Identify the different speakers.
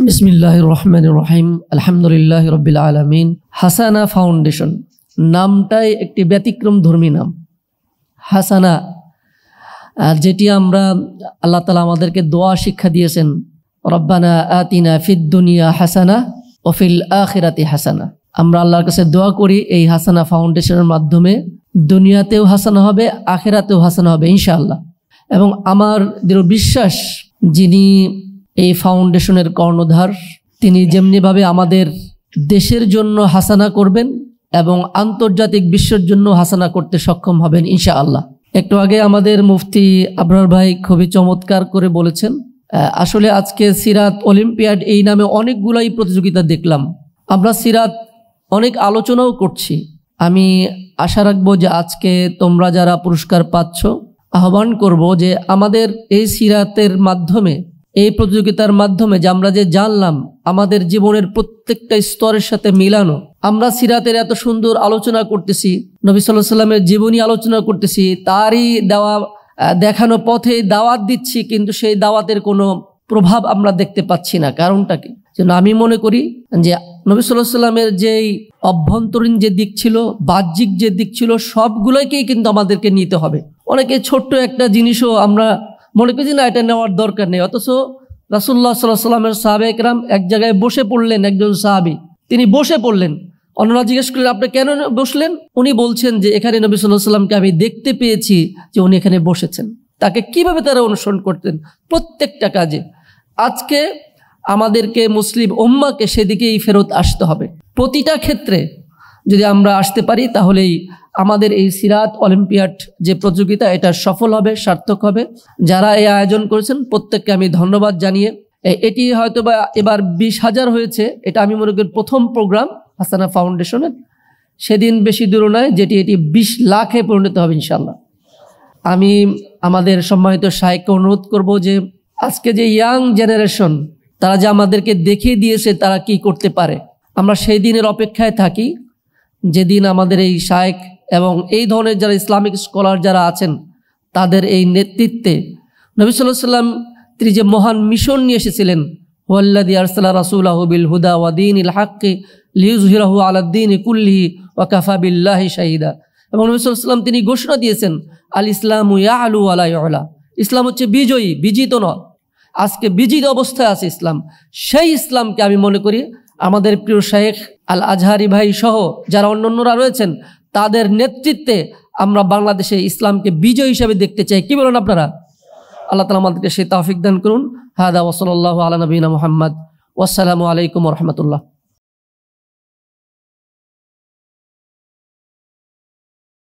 Speaker 1: বিসমিল্লাহির রহমানির রহিম। আলহামদুলিল্লাহি রাব্বিল আলামিন। হাসানা ফাউন্ডেশন নামটাই একটি ব্যতিক্রম ধর্মী নাম। হাসানা, যেটি আমরা আল্লাহ তাআলা আমাদেরকে দোয়া শিক্ষা দিয়েছেন, রব্বানা আতিনা ফিদ দুনিয়া হাসানা ওয়া ফিল আখিরাতি হাসানা। আমরা আল্লাহর কাছে দোয়া করি এই হাসানা ফাউন্ডেশনের মাধ্যমে দুনিয়াতেও হাসানা হবে, আখিরাতেও হাসানা হবে ইনশাআল্লাহ। এবং আমার দৃঢ় বিশ্বাস, যিনি এই ফাউন্ডেশনের কর্ণধার, তিনি যেমনিভাবে আমাদের দেশের জন্য হাসানা করবেন এবং আন্তর্জাতিক বিশ্বের জন্য হাসানা করতে সক্ষম হবেন ইনশাআল্লাহ। একটু আগে আমাদের মুফতি আবরার ভাই খুবই চমৎকার করে বলেছেন। আসলে আজকে সিরাত অলিম্পিয়াড এই নামে অনেকগুলাই প্রতিযোগিতা দেখলাম, আমরা সিরাত অনেক আলোচনাও করছি। আমি আশা রাখবো যে আজকে তোমরা যারা পুরস্কার পাচ্ছ, আহ্বান করব যে আমাদের এই সিরাতের মাধ্যমে, এই প্রতিযোগিতার মাধ্যমে যে আমরা যে জানলাম, আমাদের জীবনের প্রত্যেকটা স্তরের সাথে মিলানো। আমরা সিরাতের এত সুন্দর আলোচনা করতেছি, নবী সাল্লাল্লাহু আলাইহি ওয়াসাল্লামের জীবনী আলোচনা করতেছি, তারই দেখানো পথে দাওয়াত দিচ্ছি, কিন্তু সেই দাওয়াতের কোনো প্রভাব আমরা দেখতে পাচ্ছি না। কারণটা কি? যেন আমি মনে করি যে নবী সাল্লাল্লাহু আলাইহি ওয়াসাল্লামের যেই অভ্যন্তরীণ যে দিক ছিল, বাহ্যিক যে দিক ছিল, সবগুলোকেই কিন্তু আমাদেরকে নিতে হবে। অনেকে ছোট্ট একটা জিনিসও আমরা মনে করি না এটা নেওয়ার দরকার নেই, অথচ রাসূলুল্লাহ সাল্লাল্লাহু আলাইহি ওয়াসাল্লামের সাহাবে একরাম এক জায়গায় বসে পড়লেন, একজন সাহাবী তিনি বসে পড়লেন। অন্যরা জিজ্ঞেস করলেন আপনি কেন বসলেন? উনি বলছেন যে এখানে নবী সাল্লাল্লাহু আলাইহি ওয়াসাল্লামকে আমি দেখতে পেয়েছি যে উনি এখানে বসেছেন। তাকে কিভাবে তারা অনুসরণ করতেন প্রত্যেকটা কাজে। আজকে আমাদেরকে মুসলিম উম্মাহকে সেদিকেই ফেরত আসতে হবে। প্রতিটা ক্ষেত্রে যদি আমরা আসতে পারি, তাহলেই আমাদের এই সিরাত অলিম্পিয়াড যে প্রতিযোগিতা, এটা সফল হবে, সার্থক হবে। যারা এই আয়োজন করেছেন প্রত্যেককে আমি ধন্যবাদ জানিয়ে, এটি হয়তো বা এবার 20,000 হয়েছে, এটা আমি মনে করি প্রথম প্রোগ্রাম হাসানা ফাউন্ডেশনের। সেদিন বেশি দূর নয় যেটি এটি 20 লাখে পরিণত হবে ইনশাআল্লাহ। আমি আমাদের সম্মানিত শাইখকে অনুরোধ করব যে আজকে যে ইয়াং জেনারেশন, তারা যে আমাদেরকে দেখিয়ে দিয়েছে তারা কি করতে পারে, আমরা সেই দিনের অপেক্ষায় থাকি যেদিন আমাদের এই শাইখ এবং এই ধরনের যারা ইসলামিক স্কলার যারা আছেন, তাদের এই নেতৃত্বে নবী সাল্লাল্লাহু আলাইহি ওয়াসাল্লাম তিনি যে মহান মিশন নিয়ে এসেছিলেন, হুয়াল্লাযী আরসালা রাসূলাহু বিল হুদা ওয়া দীনিল হাক্কি লিইয়ুযহিরাহু আলাদ দীনি কুল্লিহি ওয়া কাফা বিল্লাহি শাহিদা। এবং নবী সাল্লাল্লাহু আলাইহি ওয়াসাল্লাম তিনি ঘোষণা দিয়েছেন, আল ইসলামু ইয়ালু ওয়া লা ইউলা। ইসলাম হচ্ছে বিজয়ী, বিজিত নয়। আজকে বিজিত অবস্থায় আছে ইসলাম। সেই ইসলামকে আমি মনে করি আমাদের প্রিয় শাইখ আল আজহারি ভাই সহ যারা অন্যান্যরা রয়েছেন, তাদের নেতৃত্বে আমরা বাংলাদেশে ইসলামকে বিজয় হিসেবে দেখতে চাই। কি বলেন আপনারা? আল্লাহ তাআলা আমাদেরকে সেই তৌফিক দান করুন। হাদা ওয়া সাল্লাল্লাহু আলা নবিয়িনা মুহাম্মদ। ওয়াসসালামু আলাইকুম ওয়া রাহমাতুল্লাহ।